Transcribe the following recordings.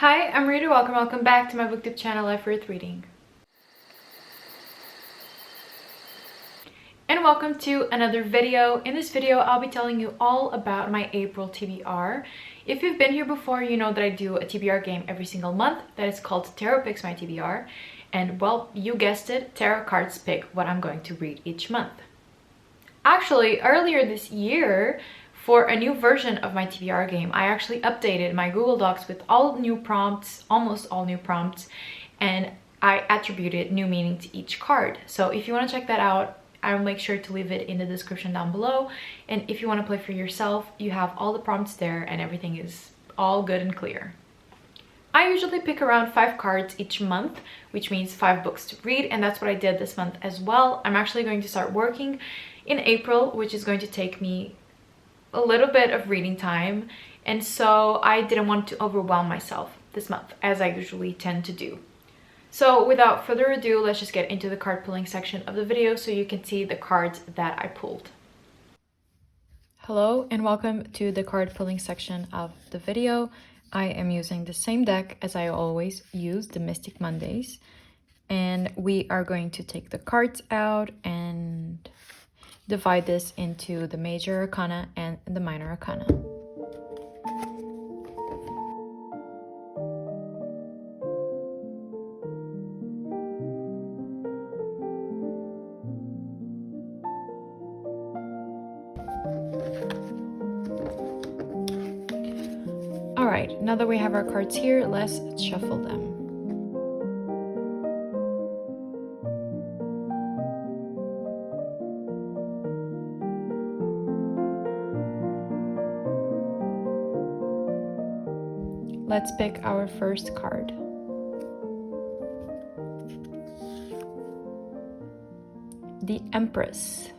Hi, I'm Rita. Welcome back to my booktube channel, Life Worth Reading. And welcome to another video. In this video, I'll be telling you all about my April TBR. If you've been here before, you know that I do a TBR game every single month that is called Tarot Picks My TBR. And well, you guessed it, tarot cards pick what I'm going to read each month. Actually, earlier this year, for a new version of my TBR game, I actually updated my Google Docs with all new prompts, almost all new prompts, and I attributed new meaning to each card. So if you want to check that out, I will make sure to leave it in the description down below. And if you want to play for yourself, you have all the prompts there and everything is all good and clear. I usually pick around 5 cards each month, which means 5 books to read, and that's what I did this month as well. I'm actually going to start working in April, which is going to take me a little bit of reading time, and so I didn't want to overwhelm myself this month, as I usually tend to do. So without further ado, let's just get into the card pulling section of the video so you can see the cards that I pulled. Hello and welcome to the card pulling section of the video. I am using the same deck as I always use, the Mystic Mondays, and we are going to take the cards out and divide this into the major arcana and the minor arcana. All right, now that we have our cards here, let's shuffle them. Let's pick our first card. The Empress.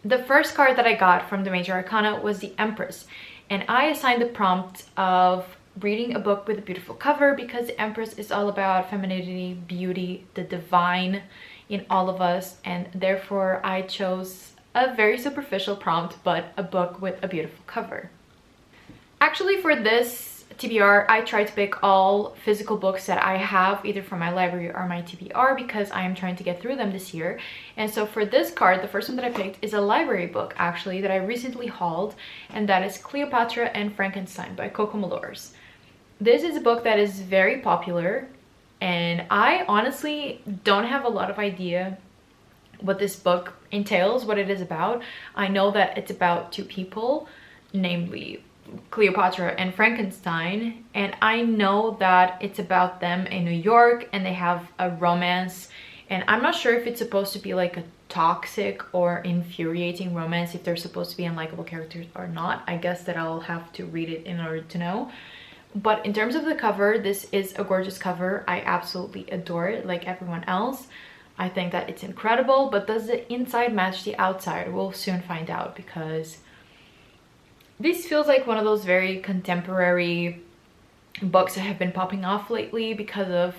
The first card that I got from the Major Arcana was the Empress, and I assigned the prompt of reading a book with a beautiful cover because the Empress is all about femininity, beauty, the divine in all of us, and therefore I chose a very superficial prompt, but a book with a beautiful cover. Actually, for this TBR, I try to pick all physical books that I have either from my library or my TBR because I am trying to get through them this year. And so for this card, the first one that I picked is a library book actually that I recently hauled, and that is Cleopatra and Frankenstein by Coco Malors. This is a book that is very popular, and I honestly don't have a lot of idea what this book entails, what it is about. I know that it's about two people, namely Cleopatra and Frankenstein, and I know that it's about them in New York and they have a romance, and I'm not sure if it's supposed to be like a toxic or infuriating romance, if they're supposed to be unlikable characters or not. I guess that I'll have to read it in order to know. But in terms of the cover, this is a gorgeous cover. I absolutely adore it like everyone else. I think that it's incredible, but does the inside match the outside? We'll soon find out, because this feels like one of those very contemporary books that have been popping off lately because of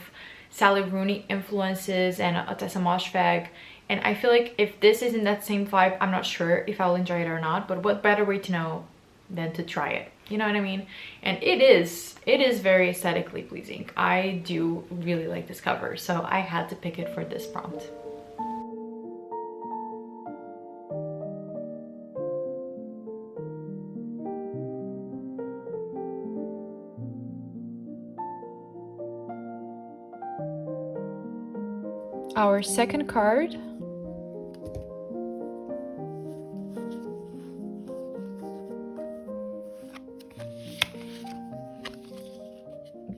Sally Rooney influences and Ottessa Moshfegh. And I feel like if this isn't that same vibe, I'm not sure if I'll enjoy it or not. But what better way to know than to try it? You know what I mean? And it is very aesthetically pleasing. I do really like this cover, so I had to pick it for this prompt. Our second card,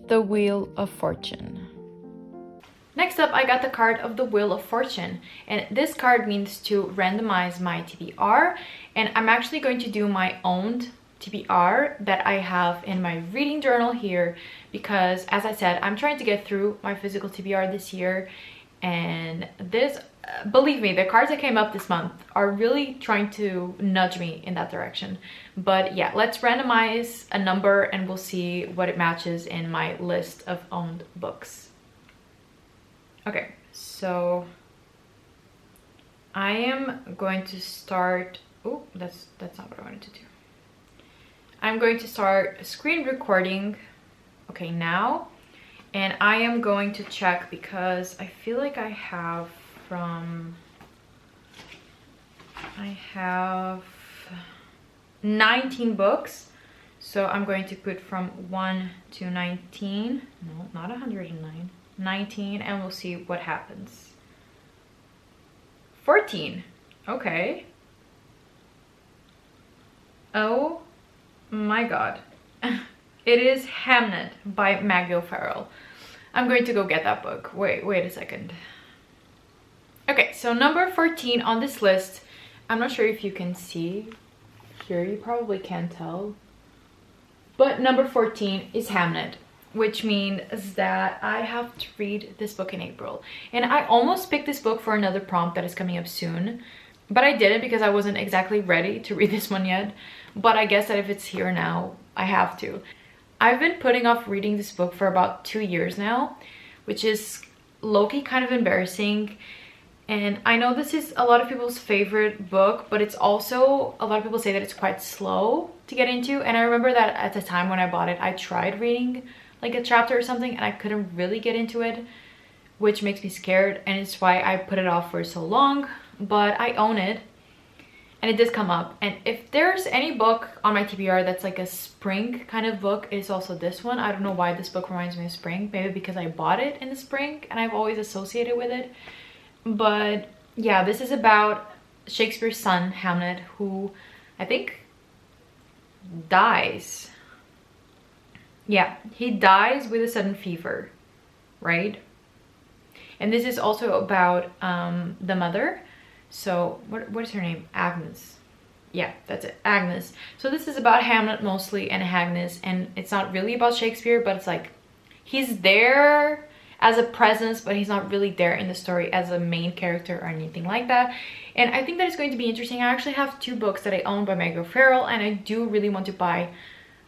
the Wheel of Fortune. Next up, I got the card of the Wheel of Fortune, and this card means to randomize my TBR, and I'm actually going to do my own TBR that I have in my reading journal here because, as I said, I'm trying to get through my physical TBR this year. And this, believe me, the cards that came up this month are really trying to nudge me in that direction. But yeah, let's randomize a number and we'll see what it matches in my list of owned books. Okay, so I am going to start. Oh, that's not what I wanted to do. I'm going to start screen recording okay, now. And I am going to check because I feel like I have 19 books. So I'm going to put from 1 to 19. No, not 109. 19, and we'll see what happens. 14. Okay. Oh my god. It is Hamnet by Maggie O'Farrell. I'm going to go get that book. Wait a second. Okay, so number 14 on this list. I'm not sure if you can see here. You probably can't tell. But number 14 is Hamnet, which means that I have to read this book in April. And I almost picked this book for another prompt that is coming up soon. But I didn't because I wasn't exactly ready to read this one yet. But I guess that if it's here now, I have to. I've been putting off reading this book for about 2 years now, which is low-key kind of embarrassing. And I know this is a lot of people's favorite book, but it's also, a lot of people say that it's quite slow to get into. And I remember that at the time when I bought it, I tried reading like a chapter or something and I couldn't really get into it, which makes me scared. And it's why I put it off for so long, but I own it. And it does come up. And if there's any book on my TBR that's like a spring kind of book, it's also this one. I don't know why this book reminds me of spring. Maybe because I bought it in the spring and I've always associated with it. But yeah, this is about Shakespeare's son, Hamlet, who I think dies. Yeah, he dies with a sudden fever, right? And this is also about the mother. So what is her name? Agnes. Yeah, that's it, Agnes. So this is about Hamlet mostly and Agnes, and it's not really about Shakespeare, but it's like he's there as a presence, but he's not really there in the story as a main character or anything like that. And I think that it's going to be interesting. I actually have 2 books that I own by Maggie O'Farrell, and I do really want to buy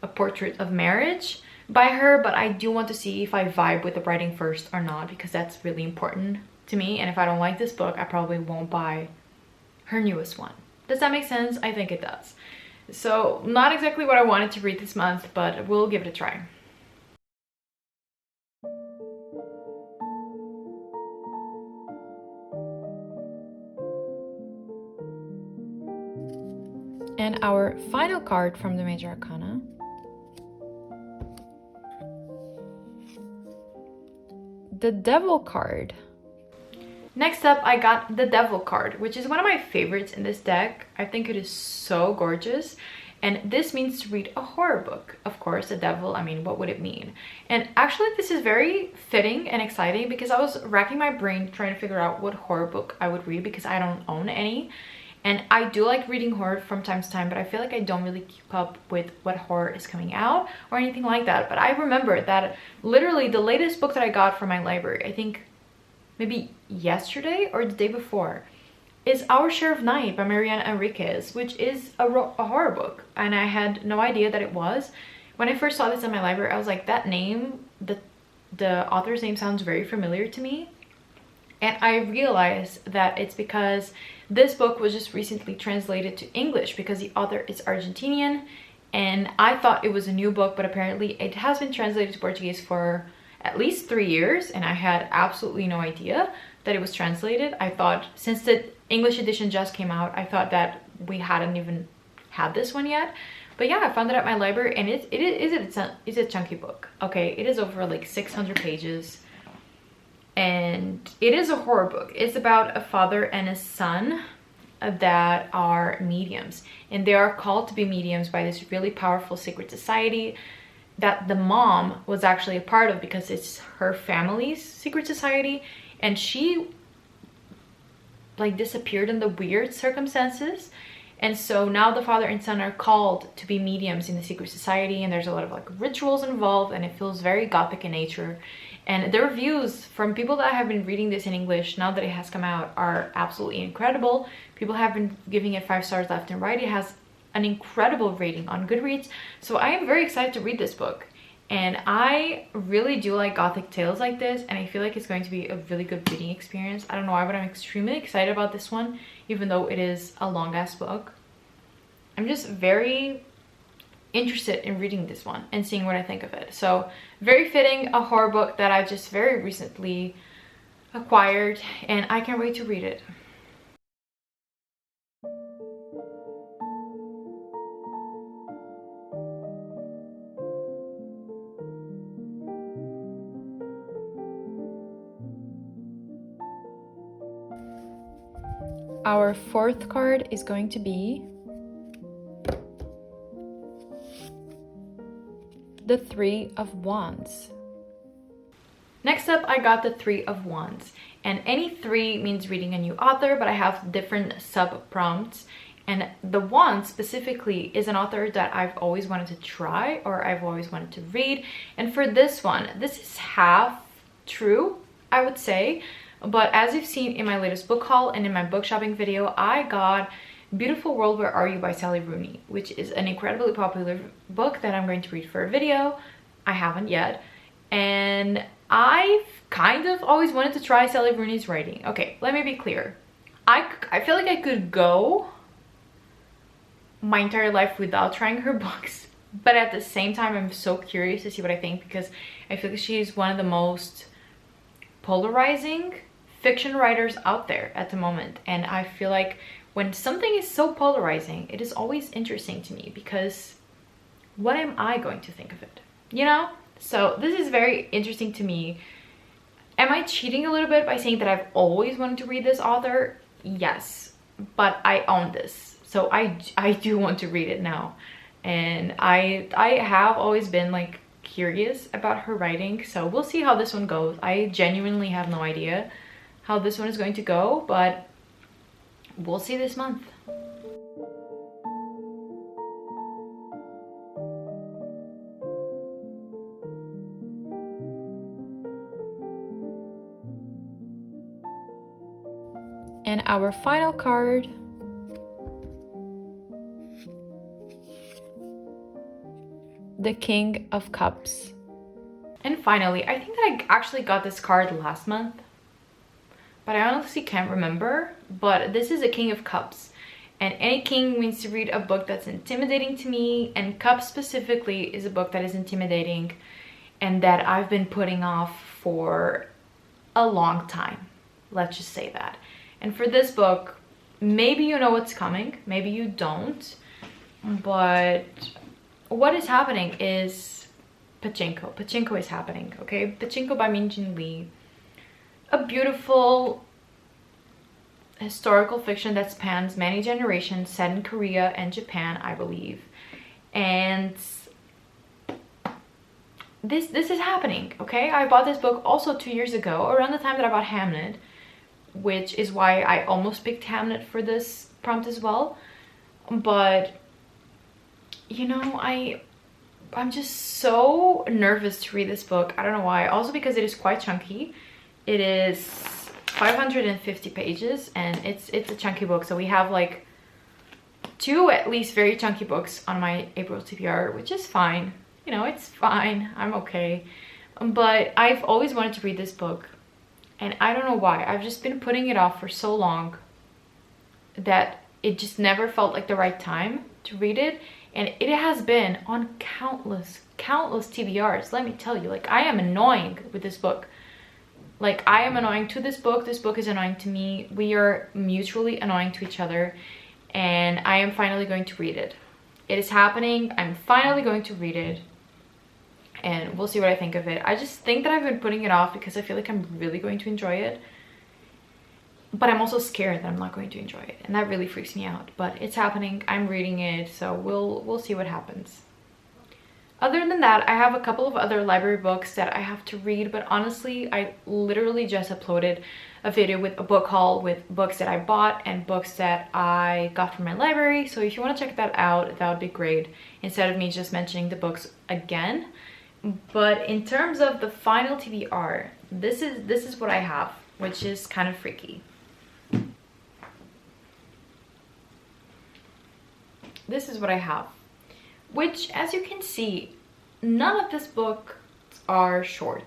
A Portrait of Marriage by her, but I do want to see if I vibe with the writing first or not, because that's really important to me. And if I don't like this book, I probably won't buy her newest one. Does that make sense? I think it does. So not exactly what I wanted to read this month, but we'll give it a try. And our final card from the Major Arcana, the Devil card. Next up, I got the Devil card, which is one of my favorites in this deck. I think it is so gorgeous. And this means to read a horror book. Of course, the devil, I mean, what would it mean? And actually, this is very fitting and exciting because I was racking my brain trying to figure out what horror book I would read because I don't own any. And I do like reading horror from time to time, but I feel like I don't really keep up with what horror is coming out or anything like that. But I remember that literally the latest book that I got from my library, I think maybe yesterday or the day before, is Our Share of Night by Mariana Enriquez, which is a horror book. And I had no idea that it was. When I first saw this in my library, I was like, that name, the author's name sounds very familiar to me. And I realized that it's because this book was just recently translated to English because the author is Argentinian. And I thought it was a new book, but apparently it has been translated to Portuguese for at least 3 years. And I had absolutely no idea that it was translated. I thought, since the English edition just came out, I thought that we hadn't even had this one yet. But yeah, I found it at my library, and it's a chunky book. Okay, it is over like 600 pages. And it is a horror book. It's about a father and a son that are mediums, and they are called to be mediums by this really powerful secret society that the mom was actually a part of because it's her family's secret society, and she like disappeared in the weird circumstances. And so now the father and son are called to be mediums in the secret society, and there's a lot of like rituals involved, and it feels very gothic in nature. And the reviews from people that have been reading this in English now that it has come out are absolutely incredible. People have been giving it 5 stars left and right. It has an incredible rating on Goodreads. So I am very excited to read this book. And I really do like gothic tales like this, and I feel like it's going to be a really good reading experience. I don't know why, but I'm extremely excited about this one, even though it is a long-ass book. I'm just very interested in reading this one and seeing what I think of it. So very fitting, a horror book that I just very recently acquired, and I can't wait to read it. Our fourth card is going to be the Three of Wands. Next up, I got the Three of Wands, and any three means reading a new author, but I have different sub prompts. And the Wands specifically is an author that I've always wanted to try, or I've always wanted to read. And for this one, this is half true, I would say. But as you've seen in my latest book haul and in my book shopping video, I got Beautiful World, Where Are You by Sally Rooney, which is an incredibly popular book that I'm going to read for a video. I haven't yet. And I've kind of always wanted to try Sally Rooney's writing. Okay, let me be clear. I feel like I could go my entire life without trying her books. But at the same time, I'm so curious to see what I think, because I feel like she's one of the most polarizing fiction writers out there at the moment. And I feel like when something is so polarizing, it is always interesting to me, because what am I going to think of it, you know? So this is very interesting to me. Am I cheating a little bit by saying that I've always wanted to read this author? Yes, but I own this, so I do want to read it now. And I have always been like curious about her writing, so we'll see how this one goes. I genuinely have no idea how this one is going to go, but we'll see this month. And our final card, the King of Cups. And finally, I think that I actually got this card last month, but I honestly can't remember. But this is a King of Cups, and any king means to read a book that's intimidating to me, and Cups specifically is a book that is intimidating and that I've been putting off for a long time. Let's just say that. And for this book, maybe you know what's coming, maybe you don't, but what is happening is Pachinko. Pachinko is happening, okay? Pachinko by Min-Jin Lee. A beautiful historical fiction that spans many generations, set in Korea and Japan, I believe. And this is happening, okay? I bought this book also 2 years ago, around the time that I bought Hamnet, which is why I almost picked Hamnet for this prompt as well. But you know, I'm just so nervous to read this book. I don't know why. Also because it is quite chunky. It is 550 pages, and it's a chunky book. So we have like 2 at least very chunky books on my April TBR, which is fine. You know, it's fine. I'm okay. But I've always wanted to read this book, and I don't know why. I've just been putting it off for so long that it just never felt like the right time to read it. And it has been on countless TBRs. Let me tell you, like, I am annoying with this book. Like, I am annoying to this book is annoying to me. We are mutually annoying to each other, and I am finally going to read it. It is happening. I'm finally going to read it, and we'll see what I think of it. I just think that I've been putting it off because I feel like I'm really going to enjoy it, but I'm also scared that I'm not going to enjoy it, and that really freaks me out. But it's happening. I'm reading it, so we'll see what happens. Other than that, I have a couple of other library books that I have to read, but honestly, I literally just uploaded a video with a book haul with books that I bought and books that I got from my library. So if you want to check that out, that would be great, instead of me just mentioning the books again. But in terms of the final TBR, this is what I have, which is kind of freaky. This is what I have, which, as you can see, none of these books are short.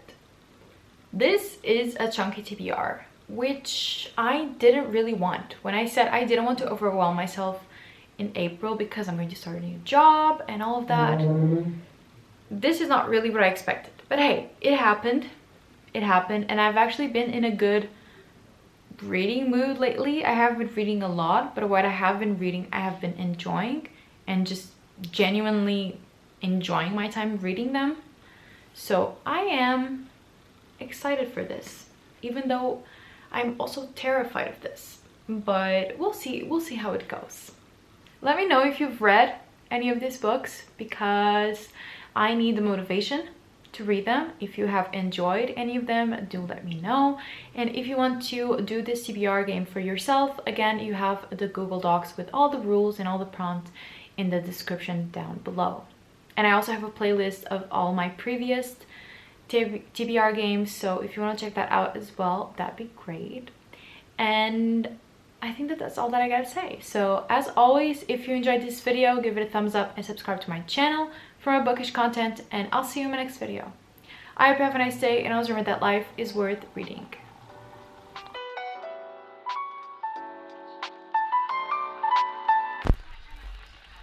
This is a chunky TBR, which I didn't really want. When I said I didn't want to overwhelm myself in April because I'm going to start a new job and all of that. This is not really what I expected, but hey, it happened. It happened, and I've actually been in a good reading mood lately. I haven't been reading a lot, but what I have been reading, I have been enjoying and just genuinely enjoying my time reading them. So I am excited for this, even though I'm also terrified of this, but we'll see how it goes. Let me know if you've read any of these books, because I need the motivation to read them. If you have enjoyed any of them, do let me know. And if you want to do this TBR game for yourself, again, you have the Google Docs with all the rules and all the prompts in the description down below. And I also have a playlist of all my previous TBR games, so if you want to check that out as well, that'd be great. And I think that that's all that I gotta say. So as always, if you enjoyed this video, give it a thumbs up and subscribe to my channel for more bookish content, and I'll see you in my next video. I hope you have a nice day, and always remember that life is worth reading.